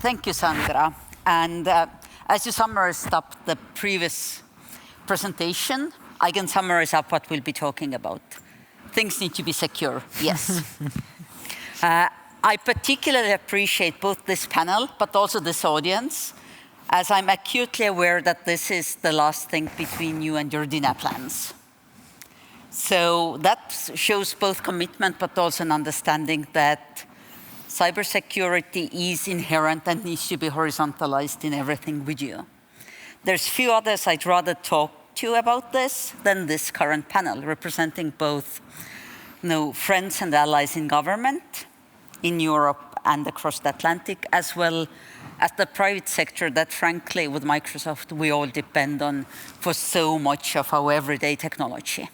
Thank you, Sandra. And as you summarized up the previous presentation, I can summarize up what we'll be talking about. Things need to be secure, yes. I particularly appreciate both this panel, but also this audience, as I'm acutely aware that this is the last thing between you and your dinner plans. So that shows both commitment, but also an understanding that cybersecurity is inherent and needs to be horizontalized in everything we do. There's few others I'd rather talk to you about this than this current panel, representing both friends and allies in government, in Europe and across the Atlantic, as well as the private sector that, frankly, with Microsoft, we all depend on for so much of our everyday technology.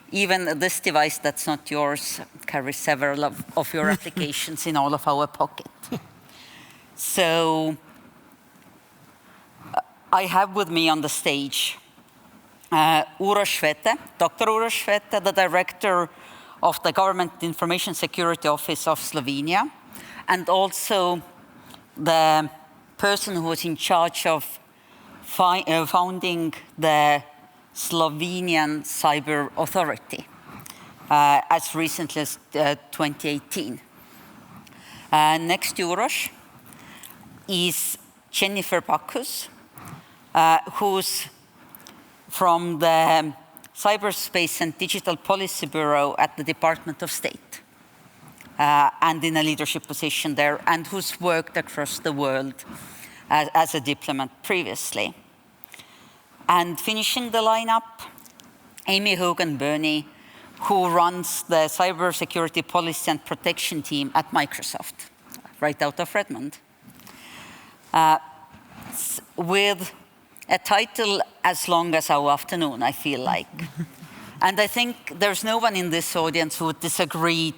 Even this device that's not yours carries several of your applications in all of our pocket. So I have with me on the stage Uroš Švete, Dr. Uroš Švete, the director of the Government Information Security Office of Slovenia, and also the person who was in charge of founding the Slovenian Cyber Authority as recently as 2018. Next to Uroš is Jennifer Bacchus, who's from the Cyberspace and Digital Policy Bureau at the Department of State, and in a leadership position there, and who's worked across the world as a diplomat previously. And finishing the lineup, Amy Hogan-Burney, who runs the Cybersecurity Policy and Protection team at Microsoft, right out of Redmond, with a title as long as our afternoon, I feel like. And I think there's no one in this audience who would disagree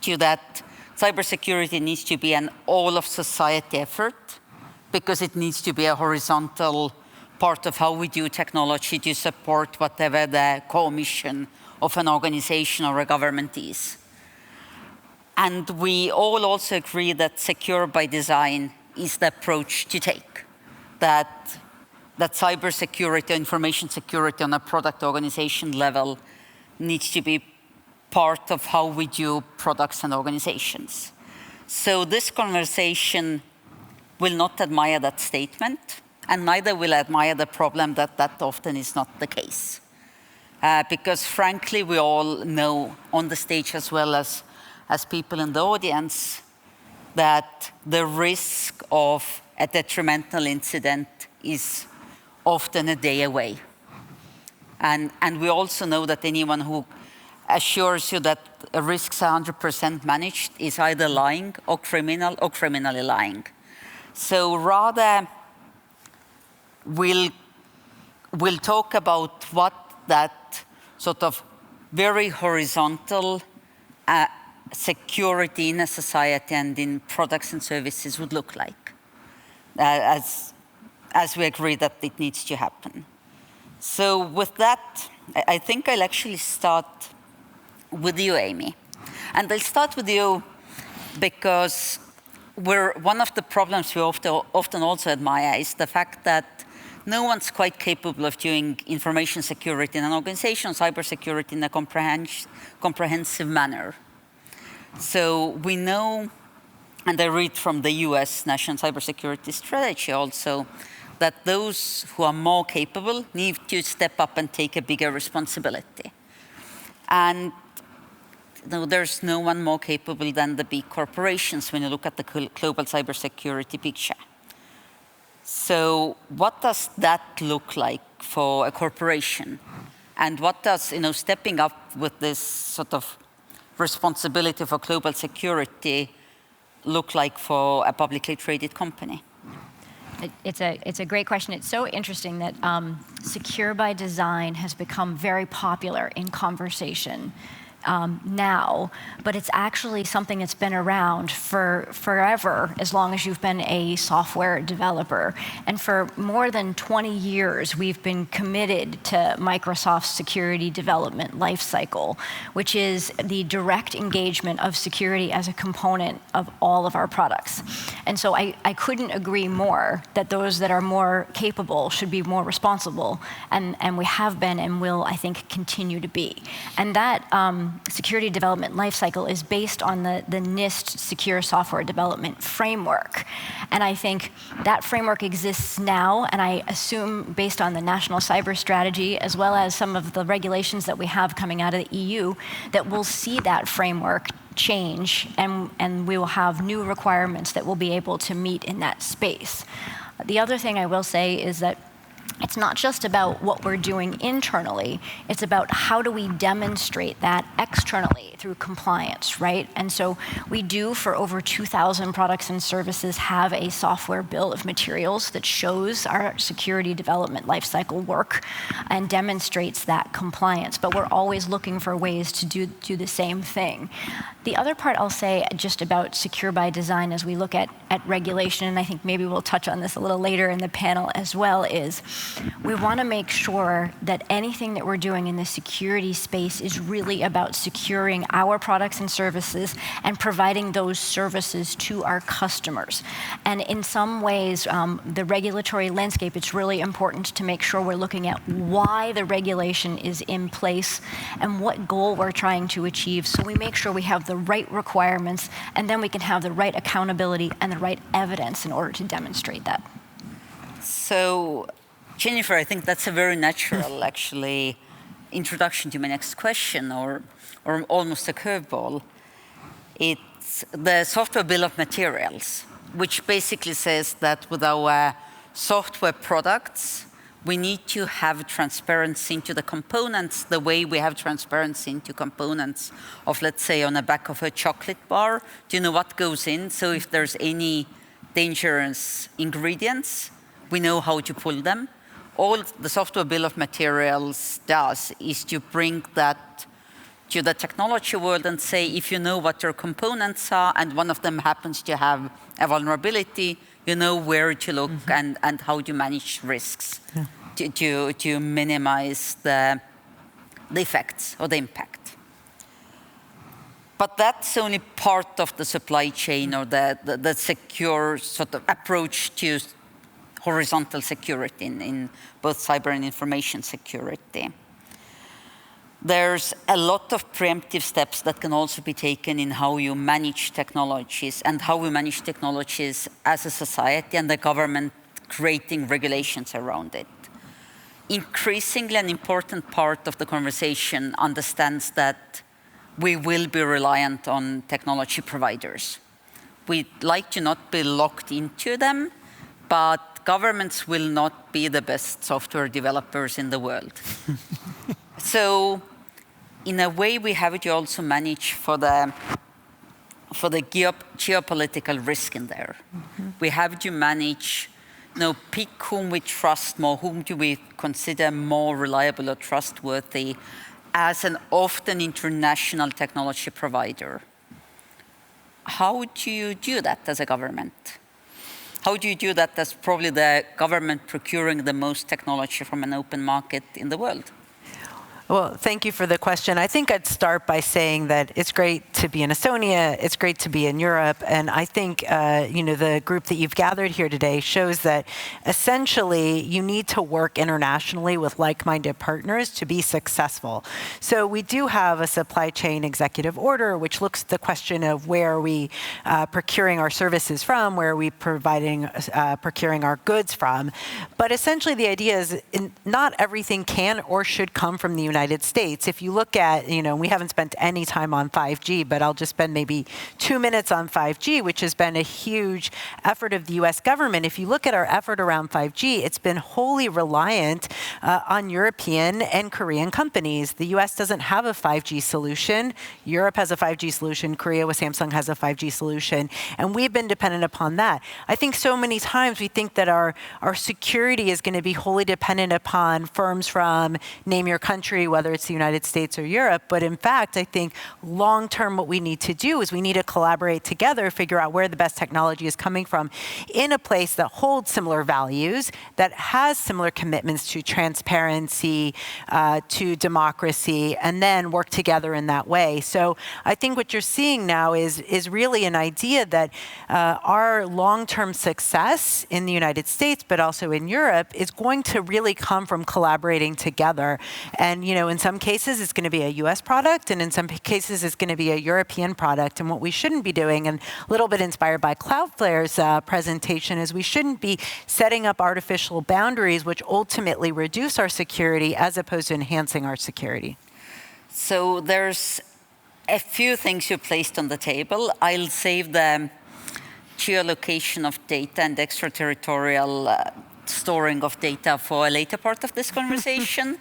to that cybersecurity needs to be an all-of-society effort, because it needs to be a horizontal part of how we do technology to support whatever the core mission of an organization or a government is. And we all also agree that secure by design is the approach to take, that cybersecurity, information security on a product organization level needs to be part of how we do products and organizations. So this conversation will not admire that statement, and neither will admire the problem that that often is not the case. Because frankly, we all know on the stage as well as people in the audience that the risk of a detrimental incident is often a day away. And we also know that anyone who assures you that risks are 100% managed is either lying or criminally lying. So rather, we'll talk about what that sort of very horizontal security in a society and in products and services would look like, as we agree that it needs to happen. So with that, I think I'll actually start with you, Amy. And I'll start with you because one of the problems we often also admire is the fact that no one's quite capable of doing information security in an organization, cybersecurity in a comprehensive manner. So we know, and I read from the US National Cybersecurity Strategy also, that those who are more capable need to step up and take a bigger responsibility. And there's no one more capable than the big corporations when you look at the global cybersecurity picture. So what does that look like for a corporation? And what does stepping up with this sort of responsibility for global security look like for a publicly traded company? It's a great question. It's so interesting that secure by design has become very popular in conversation now, but it's actually something that's been around for forever, as long as you've been a software developer. And for more than 20 years, we've been committed to Microsoft's security development lifecycle, which is the direct engagement of security as a component of all of our products. And so I couldn't agree more that those that are more capable should be more responsible, and we have been and will, I think, continue to be. And that security development lifecycle is based on the NIST Secure Software Development Framework. And I think that framework exists now, and I assume based on the National Cyber Strategy, as well as some of the regulations that we have coming out of the EU, that we'll see that framework change, and we will have new requirements that we'll be able to meet in that space. The other thing I will say is that it's not just about what we're doing internally, it's about how do we demonstrate that externally through compliance, right? And so we do, for over 2,000 products and services, have a software bill of materials that shows our security development lifecycle work and demonstrates that compliance, but we're always looking for ways to do the same thing. The other part I'll say just about secure by design as we look at regulation, and I think maybe we'll touch on this a little later in the panel as well, is we want to make sure that anything that we're doing in the security space is really about securing our products and services and providing those services to our customers. And in some ways, the regulatory landscape, it's really important to make sure we're looking at why the regulation is in place and what goal we're trying to achieve, so we make sure we have the right requirements, and then we can have the right accountability and the right evidence in order to demonstrate that. So, Jennifer, I think that's a very natural, actually, introduction to my next question, or almost a curveball. It's the software bill of materials, which basically says that with our software products, we need to have transparency into the components the way we have transparency into components of, let's say, on the back of a chocolate bar. Do you know what goes in? So if there's any dangerous ingredients, we know how to pull them. All the software bill of materials does is to bring that to the technology world and say, if you know what your components are and one of them happens to have a vulnerability, you know where to look and how to manage risks to minimize the effects or the impact. But that's only part of the supply chain or the secure sort of approach to horizontal security in both cyber and information security. There's a lot of preemptive steps that can also be taken in how you manage technologies and how we manage technologies as a society and the government creating regulations around it. Increasingly, an important part of the conversation understands that we will be reliant on technology providers. We'd like to not be locked into them, but governments will not be the best software developers in the world. So, in a way, we have to also manage for the geopolitical risk in there. We have to manage, pick whom we trust more, whom do we consider more reliable or trustworthy as an often international technology provider. How do you do that as a government? How do you do that as probably the government procuring the most technology from an open market in the world? Well, thank you for the question. I think I'd start by saying that it's great to be in Estonia, it's great to be in Europe, and I think the group that you've gathered here today shows that essentially you need to work internationally with like-minded partners to be successful. So we do have a supply chain executive order which looks at the question of where are we procuring our services from, where are we procuring our goods from. But essentially the idea is not everything can or should come from the United States. If you look at, we haven't spent any time on 5G, but I'll just spend maybe 2 minutes on 5G, which has been a huge effort of the US government. If you look at our effort around 5G, it's been wholly reliant on European and Korean companies. The US doesn't have a 5G solution. Europe has a 5G solution. Korea with Samsung has a 5G solution. And we've been dependent upon that. I think so many times we think that our security is going to be wholly dependent upon firms from name your country, whether it's the United States or Europe. But in fact, I think long-term what we need to do is we need to collaborate together, figure out where the best technology is coming from in a place that holds similar values, that has similar commitments to transparency, to democracy, and then work together in that way. So I think what you're seeing now is really an idea that our long-term success in the United States, but also in Europe, is going to really come from collaborating together. And in some cases, it's going to be a US product, and in some cases, it's going to be a European product. And what we shouldn't be doing, and a little bit inspired by Cloudflare's presentation, is we shouldn't be setting up artificial boundaries which ultimately reduce our security as opposed to enhancing our security. So there's a few things you placed on the table. I'll save the geolocation of data and extraterritorial storing of data for a later part of this conversation.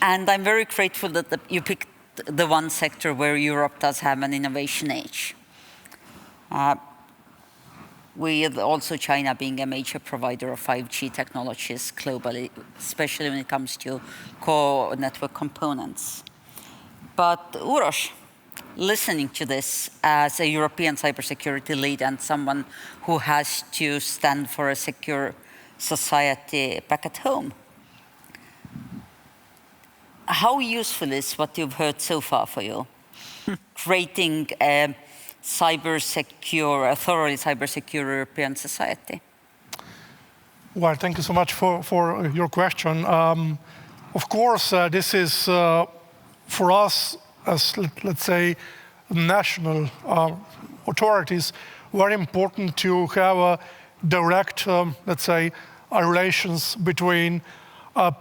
And I'm very grateful that you picked the one sector where Europe does have an innovation edge. With also China being a major provider of 5G technologies globally, especially when it comes to core network components. But Uroš, listening to this as a European cybersecurity lead and someone who has to stand for a secure society back at home, how useful is what you've heard so far for you? Creating a thoroughly cybersecure European society? Well, thank you so much for your question. Of course, this is for us as, let's say, national authorities, very important to have a direct, let's say, relations between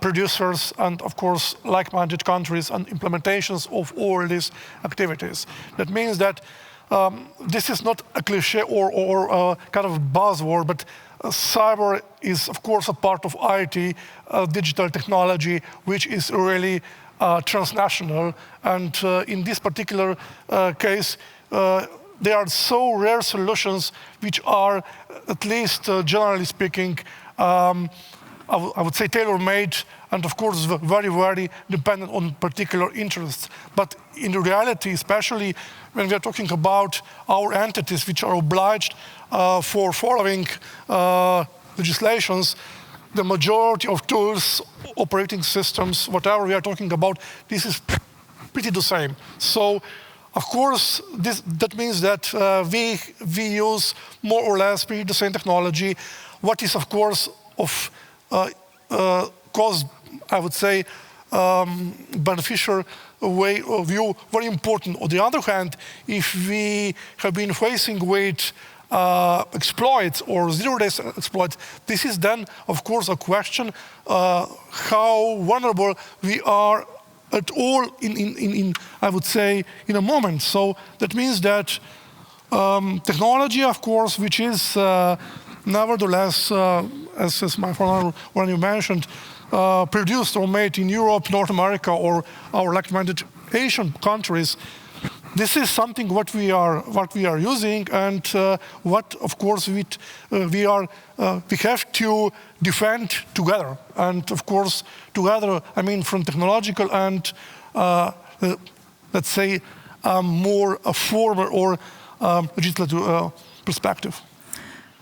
producers and, of course, like-minded countries and implementations of all these activities. That means that this is not a cliche or a kind of buzzword, but cyber is, of course, a part of IT, digital technology, which is really transnational. And in this particular case, there are so rare solutions which are, at least generally speaking, I would say tailor-made, and of course very, very dependent on particular interests. But in reality, especially when we are talking about our entities which are obliged for following legislations, the majority of tools, operating systems, whatever we are talking about, this is pretty the same. So, of course, that means that we use more or less pretty the same technology. What is, of course, of cost, I would say, beneficial way of view, very important. On the other hand, if we have been facing with exploits or zero-day exploits, this is then, of course, a question how vulnerable we are at all in I would say, in a moment. So that means that technology, of course, which is nevertheless, as my former one you mentioned, produced or made in Europe, North America, or our like-minded Asian countries, this is something what we are using, and what, of course, we have to defend together. And of course, together, I mean, from technological and let's say more formal or legislative perspective.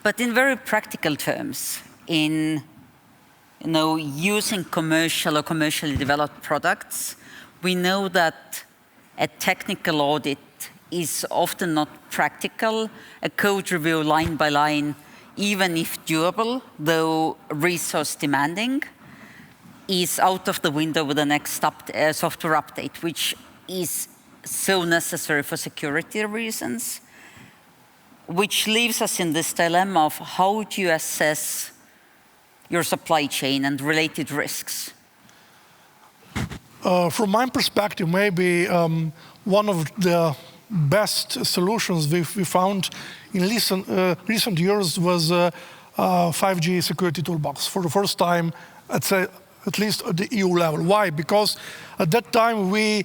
But in very practical terms, in using commercial or commercially developed products, we know that a technical audit is often not practical. A code review line by line, even if doable, though resource demanding, is out of the window with the next software update, which is so necessary for security reasons, which leaves us in this dilemma of how do you assess your supply chain and related risks? From my perspective, maybe one of the best solutions we found in recent years was 5G security toolbox for the first time, at least at the EU level. Why? Because at that time we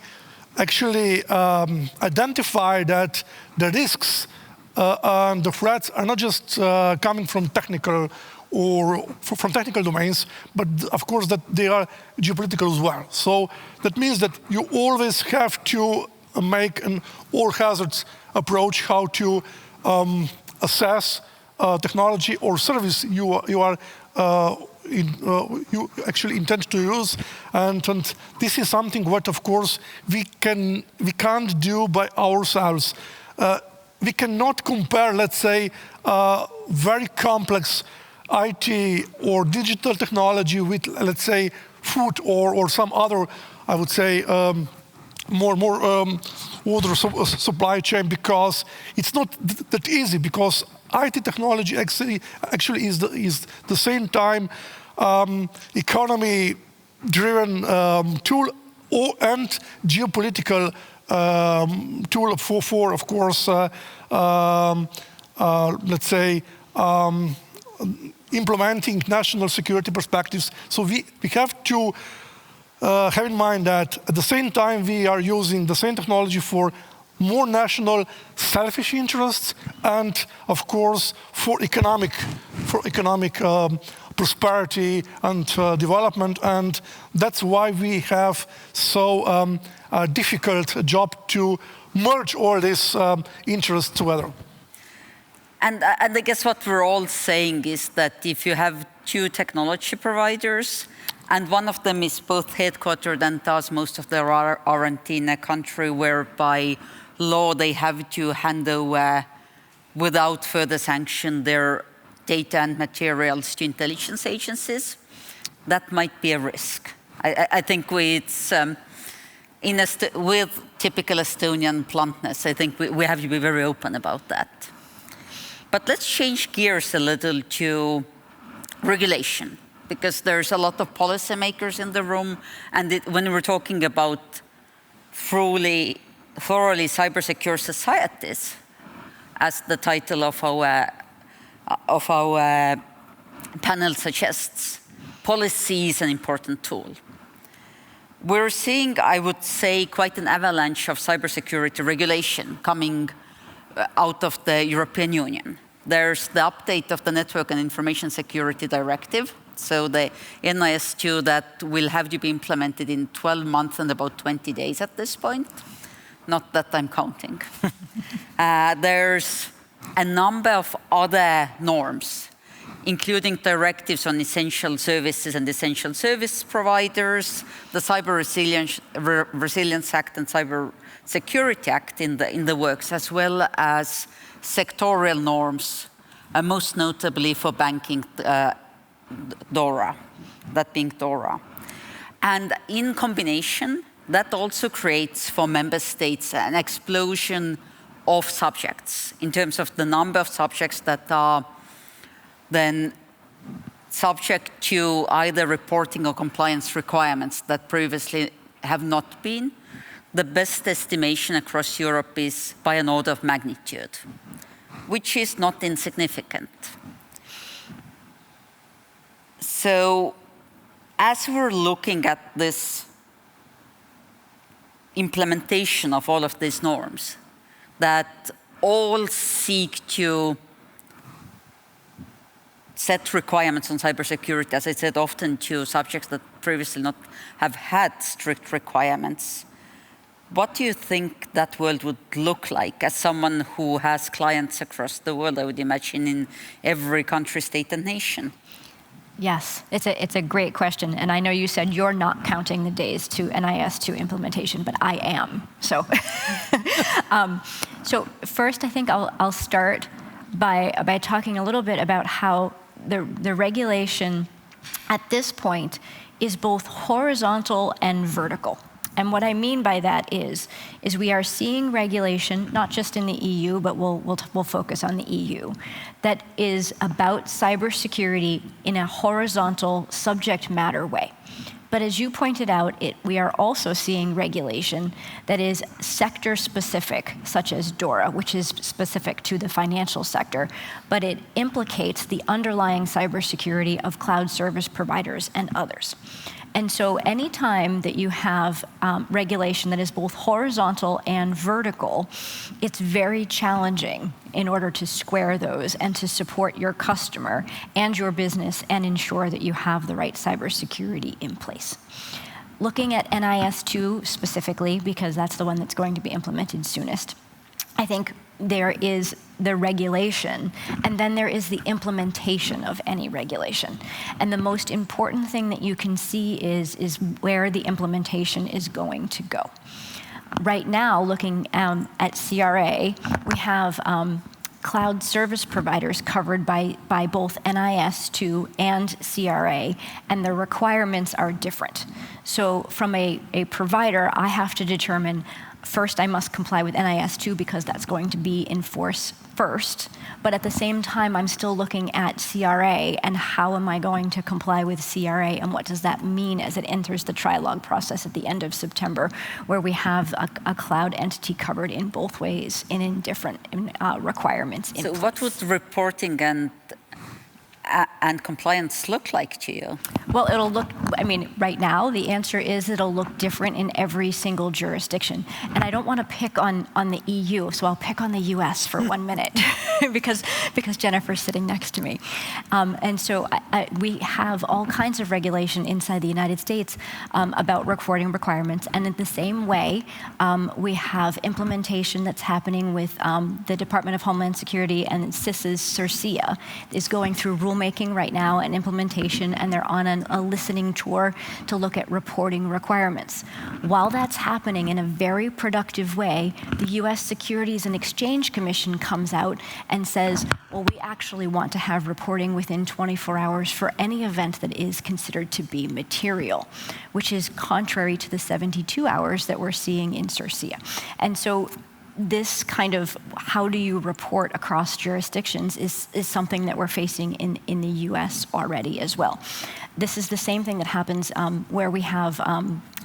actually identified that the risks and the threats are not just coming from technical or from technical domains, but of course that they are geopolitical as well. So that means that you always have to make an all-hazards approach how to assess technology or service you actually intend to use, and this is something what, of course, we can't do by ourselves. We cannot compare, let's say, very complex IT or digital technology with, let's say, food or some other, I would say, more order supply chain, because it's not that easy, because IT technology actually is the same time economy-driven tool and geopolitical tool for of course, let's say, implementing national security perspectives. So we have to have in mind that at the same time we are using the same technology for more national selfish interests and, of course, for economic prosperity and development. And that's why we have so a difficult job to merge all these interests together. And I guess what we're all saying is that if you have two technology providers, and one of them is both headquartered and does most of their R&D in a country where by law they have to hand over without further sanction their data and materials to intelligence agencies, that might be a risk. I think with typical Estonian bluntness, I think we have to be very open about that. But let's change gears a little to regulation, because there's a lot of policymakers in the room, and when we're talking about thoroughly cybersecure societies, as the title of our panel suggests, policy is an important tool. We're seeing, I would say, quite an avalanche of cybersecurity regulation coming out of the European Union. There's the update of the Network and Information Security Directive, so the NIS2 that will have to be implemented in 12 months and about 20 days at this point. Not that I'm counting. There's a number of other norms, including directives on essential services and essential service providers, the Cyber Resilience Act and Cyber Security Act in the works, as well as sectorial norms, most notably for banking, DORA, that being DORA. And in combination, that also creates for member states an explosion of subjects in terms of the number of subjects that are then subject to either reporting or compliance requirements that previously have not been. The best estimation across Europe is by an order of magnitude, which is not insignificant. So as we're looking at this implementation of all of these norms that all seek to set requirements on cybersecurity, as I said, often to subjects that previously not have had strict requirements, what do you think that world would look like? As someone who has clients across the world, I would imagine in every country, state, and nation. Yes, it's a great question. And I know you said you're not counting the days to NIS2 implementation, but I am. So, so first, I think I'll start by talking a little bit about how the regulation at this point is both horizontal and vertical. And what I mean by that is we are seeing regulation, not just in the EU, but we'll focus on the EU, that is about cybersecurity in a horizontal subject matter way. But as you pointed out, we are also seeing regulation that is sector-specific, such as DORA, which is specific to the financial sector, but it implicates the underlying cybersecurity of cloud service providers and others. And so anytime that you have regulation that is both horizontal and vertical, it's very challenging in order to square those and to support your customer and your business and ensure that you have the right cybersecurity in place. Looking at NIS2 specifically, because that's the one that's going to be implemented soonest, I think there is the regulation, and then there is the implementation of any regulation. And the most important thing that you can see is where the implementation is going to go. Right now, looking at CRA, we have cloud service providers covered by both NIS2 and CRA, and the requirements are different. So from a provider, I have to determine, first, I must comply with NIS2 because that's going to be in force first. But at the same time, I'm still looking at CRA and how am I going to comply with CRA and what does that mean as it enters the trilogue process at the end of September, where we have a cloud entity covered in both ways and in different requirements. So what would reporting and compliance look like to you? Well, it'll look, I mean, right now, the answer is it'll look different in every single jurisdiction. And I don't want to pick on the EU, so I'll pick on the US for 1 minute because Jennifer's sitting next to me. And so we have all kinds of regulation inside the United States about reporting requirements. And in the same way, we have implementation that's happening with the Department of Homeland Security, and CISA's CERCIA is going through rulemaking right now and implementation, and they're on a listening tour to look at reporting requirements. While that's happening in a very productive way, the US Securities and Exchange Commission comes out and says, well, we actually want to have reporting within 24 hours for any event that is considered to be material, which is contrary to the 72 hours that we're seeing in CERCIA. And so this kind of how do you report across jurisdictions is something that we're facing in the US already as well. This is the same thing that happens where we have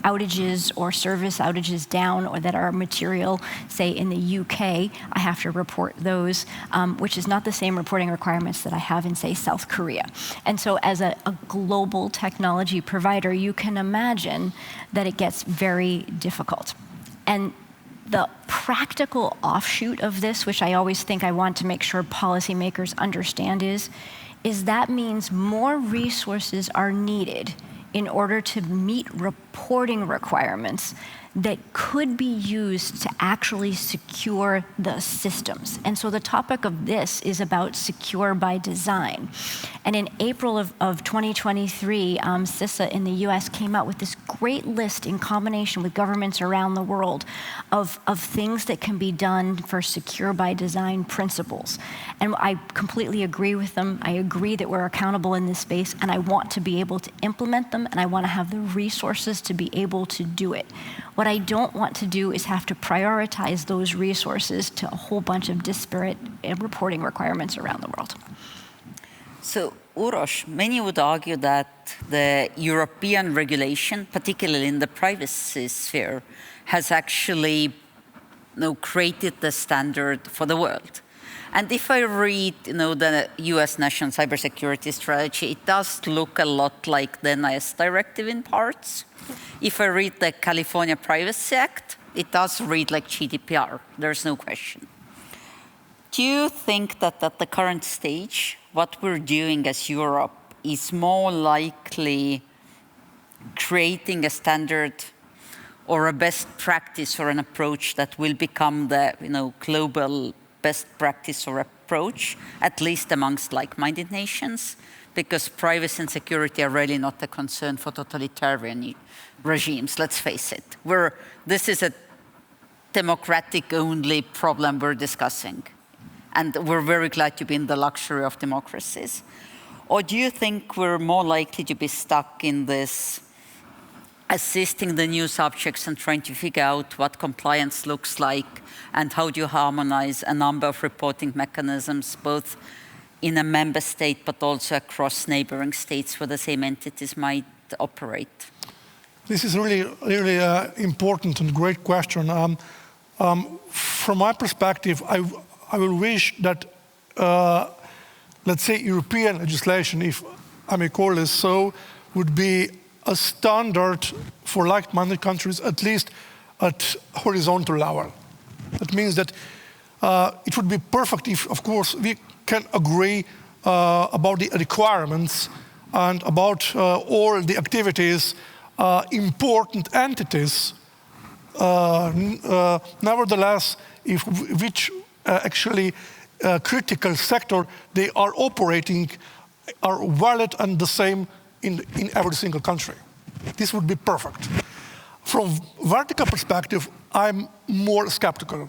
outages or service outages down or that are material, say in the UK, I have to report those, which is not the same reporting requirements that I have in, say, South Korea. And so as a global technology provider, you can imagine that it gets very difficult. And the practical offshoot of this, which I always think I want to make sure policymakers understand is that means more resources are needed in order to meet reporting requirements that could be used to actually secure the systems. And so the topic of this is about secure by design. And in April of 2023, CISA in the US came out with this great list in combination with governments around the world of things that can be done for secure by design principles. And I completely agree with them. I agree that we're accountable in this space, and I want to be able to implement them, and I want to have the resources to be able to do it. What I don't want to do is have to prioritize those resources to a whole bunch of disparate reporting requirements around the world. So, Uroš, many would argue that the European regulation, particularly in the privacy sphere, has actually created the standard for the world. And if I read the US National Cybersecurity Strategy, it does look a lot like the NIS directive in parts. If I read the California Privacy Act, it does read like GDPR, there's no question. Do you think that at the current stage, what we're doing as Europe is more likely creating a standard or a best practice or an approach that will become the global best practice or approach, at least amongst like-minded nations? Because privacy and security are really not a concern for totalitarian regimes, let's face it. This is a democratic-only problem we're discussing. And we're very glad to be in the luxury of democracies. Or do you think we're more likely to be stuck in this assisting the new subjects and trying to figure out what compliance looks like and how do you harmonize a number of reporting mechanisms, both in a member state but also across neighboring states where the same entities might operate? This is really important and great question. From my perspective, I will wish that, let's say, European legislation, if I may call it so, would be a standard for like-minded countries, at least at horizontal level. That means that it would be perfect if, of course, we can agree about the requirements and about all the activities, important entities. Nevertheless, which actually critical sector they are operating are valid and the same in every single country. This would be perfect. From vertical perspective, I'm more skeptical,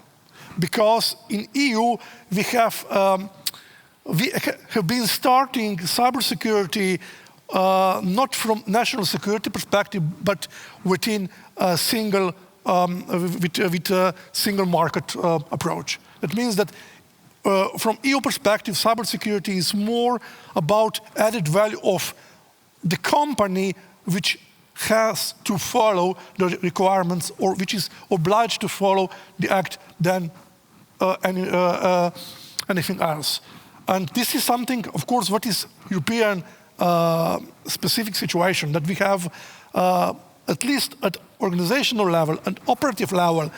because in EU we have been starting cybersecurity not from national security perspective, but within a single with a single market approach. That means that from EU perspective, cybersecurity is more about added value of the company which has to follow the requirements or which is obliged to follow the act than anything else. And this is something, of course, what is European specific situation, that we have at least at organizational level and operative level,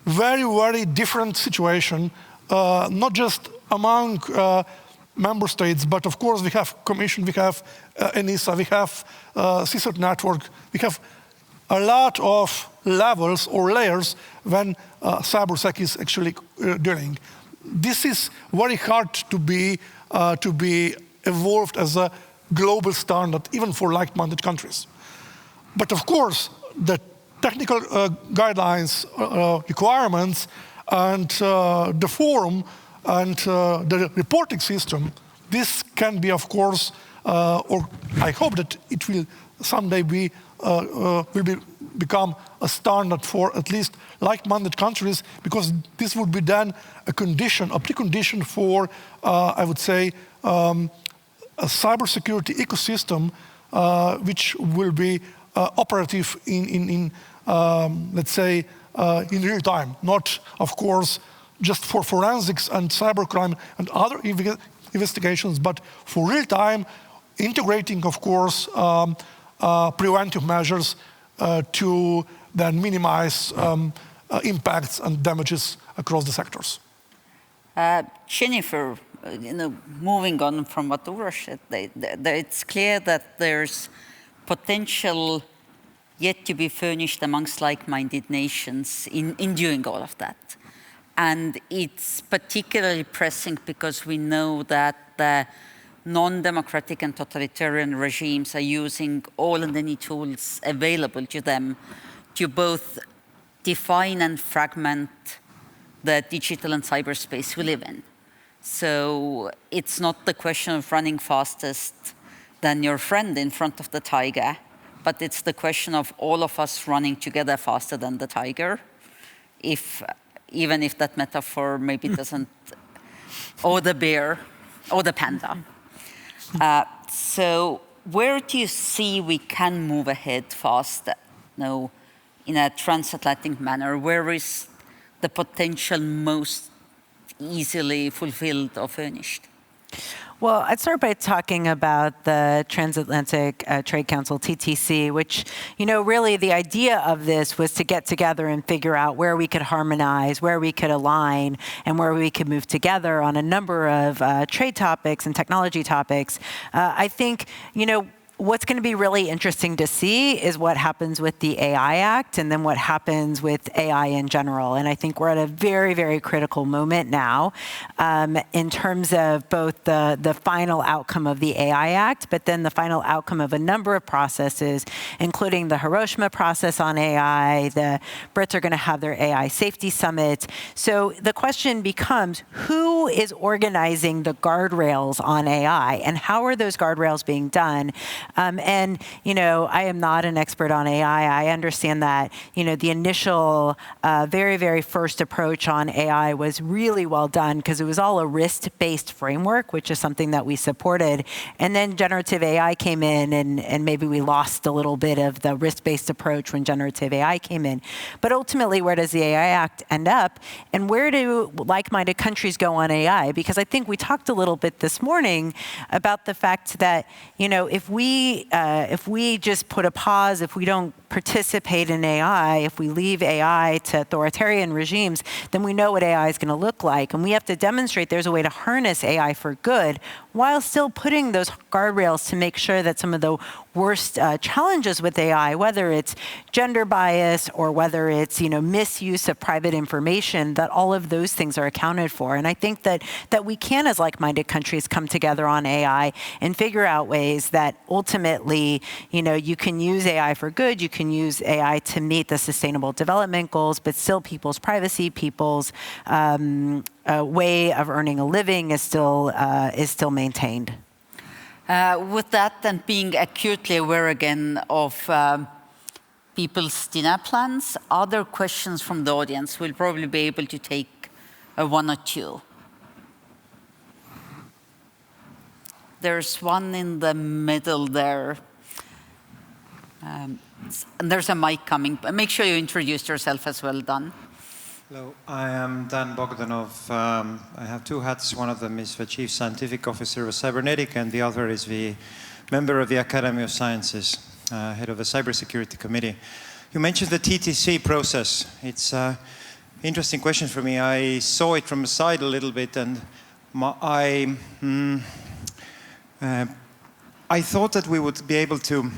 very, very different situation, not just among member states, but of course we have Commission, we have ENISA, we have CSIRT network, we have a lot of levels or layers when cybersec is actually dealing. This is very hard to be evolved as a global standard, even for like-minded countries. But of course, the technical guidelines, requirements, and the forum and the reporting system, this can be, of course, or I hope that it will someday become a standard for at least like-minded countries, because this would be then a condition, a precondition for, I would say, a cybersecurity ecosystem which will be operative in let's say, in real time, not, of course, just for forensics and cybercrime and other investigations, but for real time, integrating, of course, preventive measures to then minimize impacts and damages across the sectors. Jennifer, moving on from what Uros said, it's clear that there's potential yet to be furnished amongst like-minded nations in doing all of that. And it's particularly pressing because we know that the non-democratic and totalitarian regimes are using all and any tools available to them to both define and fragment the digital and cyberspace we live in. So it's not the question of running fastest than your friend in front of the tiger, but it's the question of all of us running together faster than the tiger, even if that metaphor maybe doesn't, or the bear, or the panda. So where do you see we can move ahead faster, in a transatlantic manner? Where is the potential most easily fulfilled or furnished? Well, I'd start by talking about the Transatlantic Trade Council, TTC, which, really the idea of this was to get together and figure out where we could harmonize, where we could align, and where we could move together on a number of trade topics and technology topics. I think, what's going to be really interesting to see is what happens with the AI Act and then what happens with AI in general. And I think we're at a very, very critical moment now in terms of both the final outcome of the AI Act, but then the final outcome of a number of processes, including the Hiroshima process on AI. The Brits are going to have their AI Safety Summit. So the question becomes, who is organizing the guardrails on AI, and how are those guardrails being done? And, I am not an expert on AI. I understand that, the initial very, very first approach on AI was really well done because it was all a risk-based framework, which is something that we supported. And then generative AI came in, and maybe we lost a little bit of the risk-based approach when generative AI came in. But ultimately, where does the AI Act end up? And where do like-minded countries go on AI? Because I think we talked a little bit this morning about the fact that, if we we just put a pause, if we don't participate in AI, if we leave AI to authoritarian regimes, then we know what AI is going to look like. And we have to demonstrate there's a way to harness AI for good while still putting those guardrails to make sure that some of the worst challenges with AI, whether it's gender bias or whether it's misuse of private information, that all of those things are accounted for. And I think that we can, as like-minded countries, come together on AI and figure out ways that ultimately, you can use AI for good, you can use AI to meet the Sustainable Development Goals, but still people's privacy, people's way of earning a living is still maintained. With that, and being acutely aware again of people's dinner plans, other questions from the audience, we'll probably be able to take one or two. There's one in the middle there. And there's a mic coming. Make sure you introduce yourself as well, Dan. Hello, I am Dan Bogdanov. I have two hats. One of them is the Chief Scientific Officer of Cybernetic, and the other is the member of the Academy of Sciences, head of the Cybersecurity Committee. You mentioned the TTC process. It's an interesting question for me. I saw it from the side a little bit, and I thought that we would be able to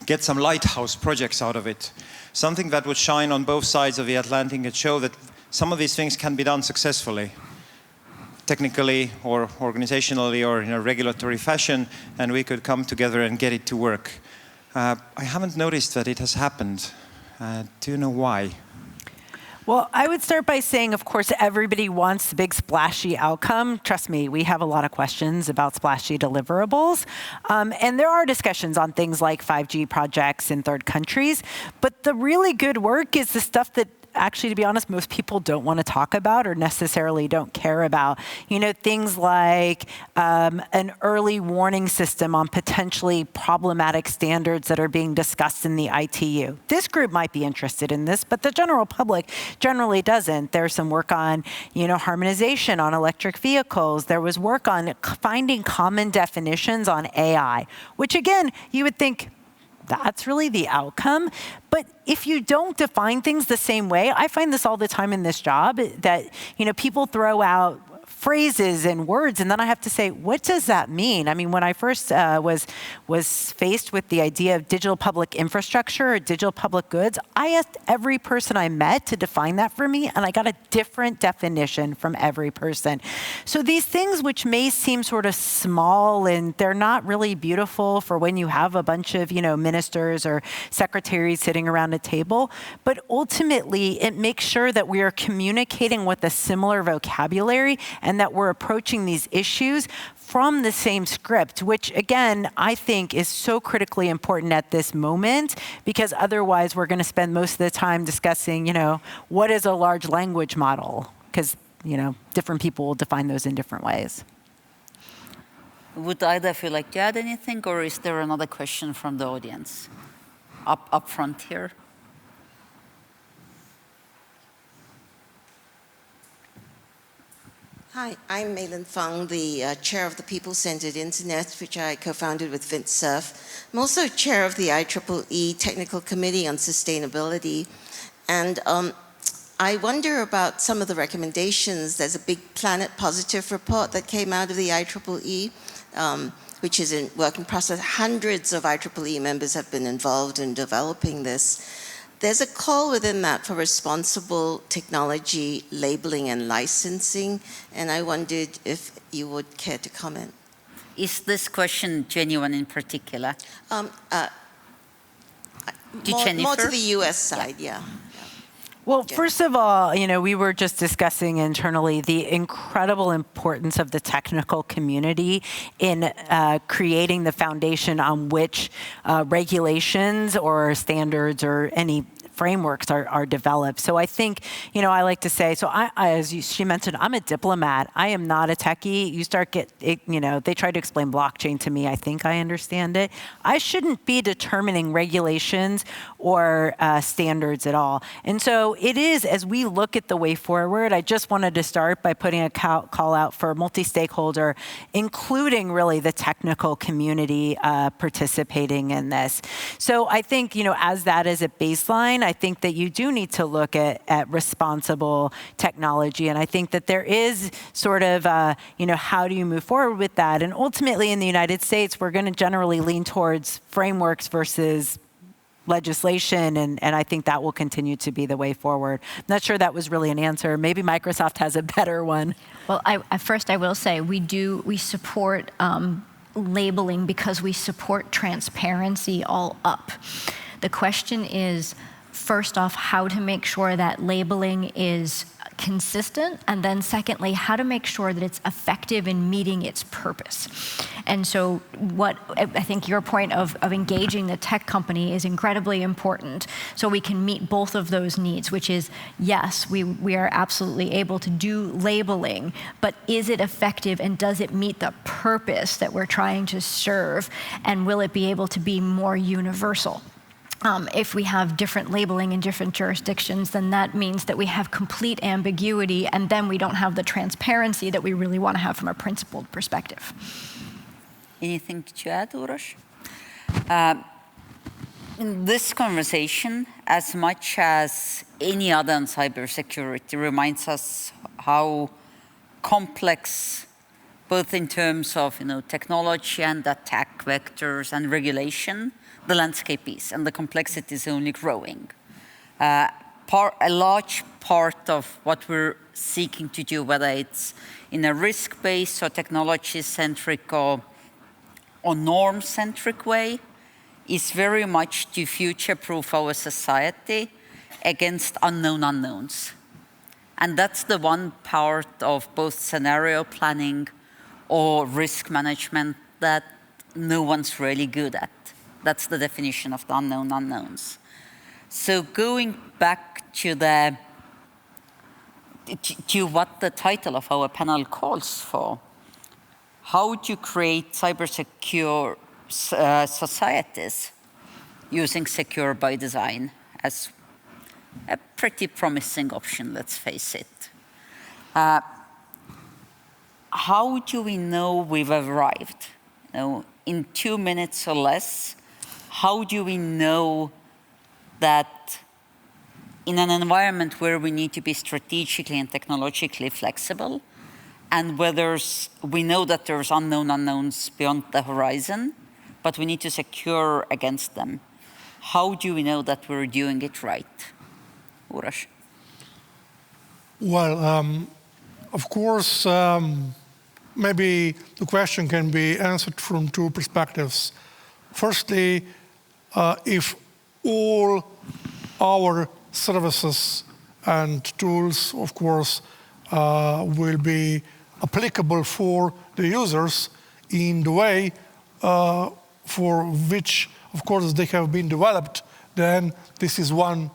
get some lighthouse projects out of it. Something that would shine on both sides of the Atlantic and show that some of these things can be done successfully, technically or organizationally or in a regulatory fashion, and we could come together and get it to work. I haven't noticed that it has happened. Do you know why? Well, I would start by saying, of course, everybody wants the big splashy outcome. Trust me, we have a lot of questions about splashy deliverables. And there are discussions on things like 5G projects in third countries. But the really good work is the stuff that actually, to be honest, most people don't want to talk about or necessarily don't care about. Things like an early warning system on potentially problematic standards that are being discussed in the ITU. This group might be interested in this, but the general public generally doesn't. There's some work on, harmonization on electric vehicles. There was work on finding common definitions on AI, which again, you would think, that's really the outcome. But if you don't define things the same way, I find this all the time in this job, that people throw out phrases and words, and then I have to say, what does that mean? I mean, when I first was faced with the idea of digital public infrastructure or digital public goods, I asked every person I met to define that for me, and I got a different definition from every person. So these things which may seem sort of small and they're not really beautiful for when you have a bunch of ministers or secretaries sitting around a table, but ultimately it makes sure that we are communicating with a similar vocabulary and that we're approaching these issues from the same script, which again, I think is so critically important at this moment, because otherwise we're going to spend most of the time discussing, what is a large language model? Because, different people will define those in different ways. Would either of you like to add anything, or is there another question from the audience? Up front here. Hi, I'm Maylin Fung, the chair of the People-Centered Internet, which I co-founded with Vint Cerf. I'm also chair of the IEEE Technical Committee on Sustainability. And I wonder about some of the recommendations. There's a big Planet Positive report that came out of the IEEE, which is in work in process. Hundreds of IEEE members have been involved in developing this. There's a call within that for responsible technology labeling and licensing, and I wondered if you would care to comment. Is this question genuine in particular? More to the US side, yeah. Well, first of all, we were just discussing internally the incredible importance of the technical community in creating the foundation on which regulations or standards or any frameworks are developed. So I think, I like to say, so she mentioned, I'm a diplomat. I am not a techie. They try to explain blockchain to me. I think I understand it. I shouldn't be determining regulations or standards at all. And so it is, as we look at the way forward, I just wanted to start by putting a call out for multi-stakeholder, including really the technical community participating in this. So I think, as that is a baseline, I think that you do need to look at responsible technology. And I think that there is sort of, how do you move forward with that? And ultimately in the United States, we're going to generally lean towards frameworks versus legislation, and I think that will continue to be the way forward. I'm not sure that was really an answer. Maybe Microsoft has a better one. Well, first I will say we support labeling because we support transparency all up. The question is, first off, how to make sure that labeling is consistent, and then secondly, how to make sure that it's effective in meeting its purpose. And so what I think your point of engaging the tech company is incredibly important, so we can meet both of those needs, which is, yes, we are absolutely able to do labeling, but is it effective and does it meet the purpose that we're trying to serve, and will it be able to be more universal? If we have different labeling in different jurisdictions, then that means that we have complete ambiguity, and then we don't have the transparency that we really want to have from a principled perspective. Anything to add, Uroš? In this conversation, as much as any other on cybersecurity, reminds us how complex, both in terms of technology and attack vectors and regulation, the landscape is, and the complexity is only growing. A large part of what we're seeking to do, whether it's in a risk-based or technology-centric or norm-centric way, is very much to future-proof our society against unknown unknowns. And that's the one part of both scenario planning or risk management that no one's really good at. That's the definition of the unknown unknowns. So going back to what the title of our panel calls for, how to create cyber-secure societies using secure by design as a pretty promising option, let's face it. How do we know we've arrived? In 2 minutes or less, how do we know that in an environment where we need to be strategically and technologically flexible, and where we know that there's unknown unknowns beyond the horizon, but we need to secure against them, how do we know that we're doing it right? Uroš? Well, of course, maybe the question can be answered from two perspectives. Firstly, if all our services and tools, of course, will be applicable for the users in the way for which, of course, they have been developed, then this is one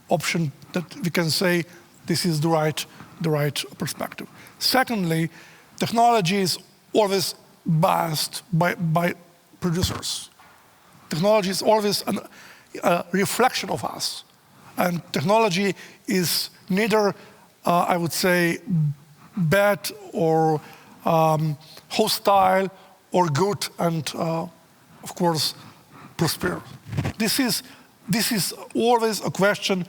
option that we can say this is the right perspective. Secondly, technology is always biased by producers. Technology is always a reflection of us. And technology is neither, I would say, bad or hostile or good and, of course, prosperous. This is always a question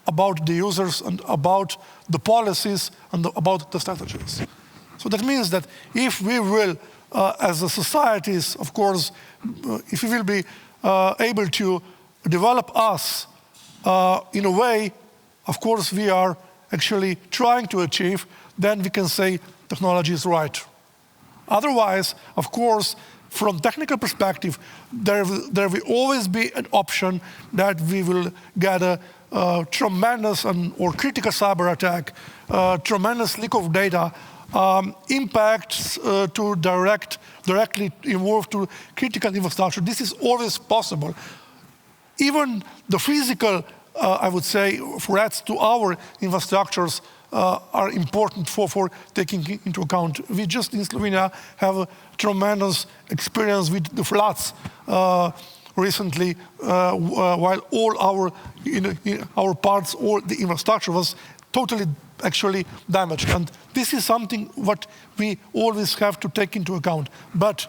about the users and about the policies and about the strategies. So that means that if we will, as a societies, of course, if we will be able to develop us in a way, of course, we are actually trying to achieve, then we can say technology is right. Otherwise, of course, from technical perspective, there will always be an option that we will get a tremendous or critical cyber attack, tremendous leak of data, impacts to directly involve to critical infrastructure. This is always possible. Even the physical I would say, threats to our infrastructures are important for taking into account. We just in Slovenia have a tremendous experience with the floods recently, while all our parts, all the infrastructure was totally actually damaged. And this is something what we always have to take into account. But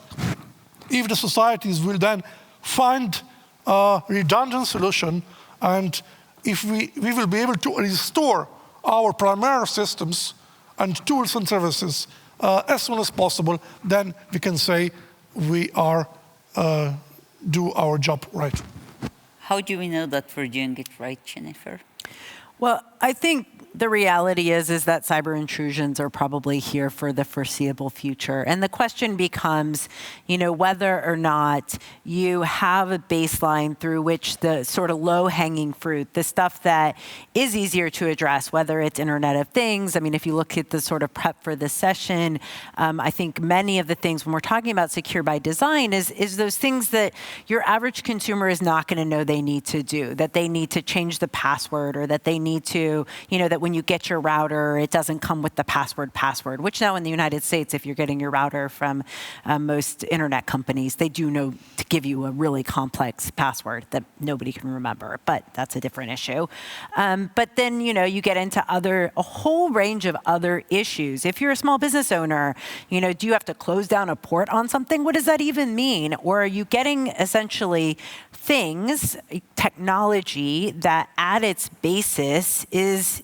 if the societies will then find a redundant solution, and if we will be able to restore our primary systems and tools and services as soon as possible, then we can say we are do our job right. How do we know that we're doing it right, Jennifer? Well, I think the reality is that cyber intrusions are probably here for the foreseeable future. And the question becomes, whether or not you have a baseline through which the sort of low-hanging fruit, the stuff that is easier to address, whether it's Internet of Things. I mean, if you look at the sort of prep for this session, I think many of the things when we're talking about secure by design is those things that your average consumer is not going to know they need to do, that they need to change the password, or that they need to, that when you get your router, it doesn't come with the password, which now in the United States, if you're getting your router from most internet companies, they do know to give you a really complex password that nobody can remember, but that's a different issue. But then, you get into a whole range of other issues. If you're a small business owner, do you have to close down a port on something? What does that even mean? Or are you getting essentially things, technology that at its basis is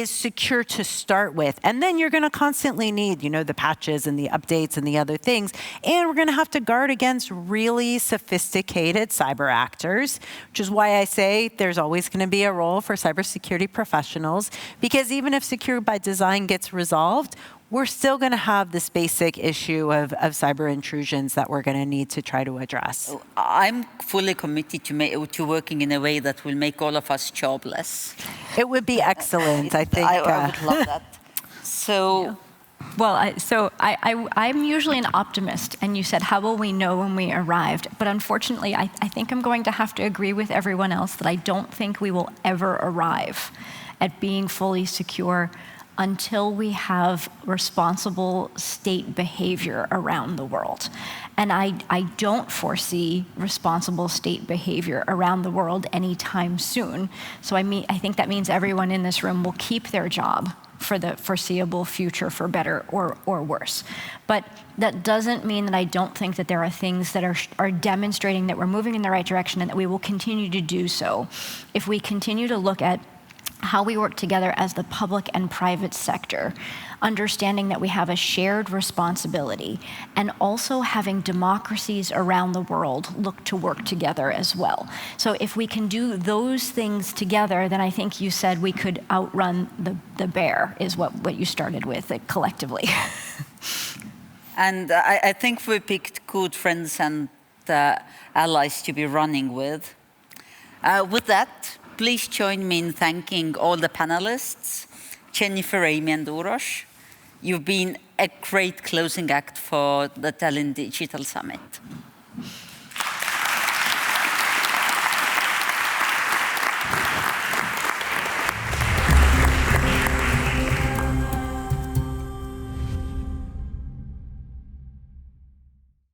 secure to start with. And then you're going to constantly need, the patches and the updates and the other things. And we're going to have to guard against really sophisticated cyber actors, which is why I say there's always going to be a role for cybersecurity professionals, because even if secure by design gets resolved, we're still going to have this basic issue of cyber intrusions that we're going to need to try to address. I'm fully committed to working in a way that will make all of us jobless. It would be excellent, I think. I would love that. So, yeah. Well, I'm usually an optimist, and you said, how will we know when we arrived? But unfortunately, I think I'm going to have to agree with everyone else that I don't think we will ever arrive at being fully secure until we have responsible state behavior around the world. And I don't foresee responsible state behavior around the world anytime soon. So I think that means everyone in this room will keep their job for the foreseeable future, for better or worse. But that doesn't mean that I don't think that there are things that are demonstrating that we're moving in the right direction, and that we will continue to do so if we continue to look at how we work together as the public and private sector, understanding that we have a shared responsibility, and also having democracies around the world look to work together as well. So if we can do those things together, then I think you said we could outrun the bear, is what you started with collectively. And I think we picked good friends and allies to be running with. With that, please join me in thanking all the panelists, Jennifer, Amy, and Uroš. You've been a great closing act for the Tallinn Digital Summit.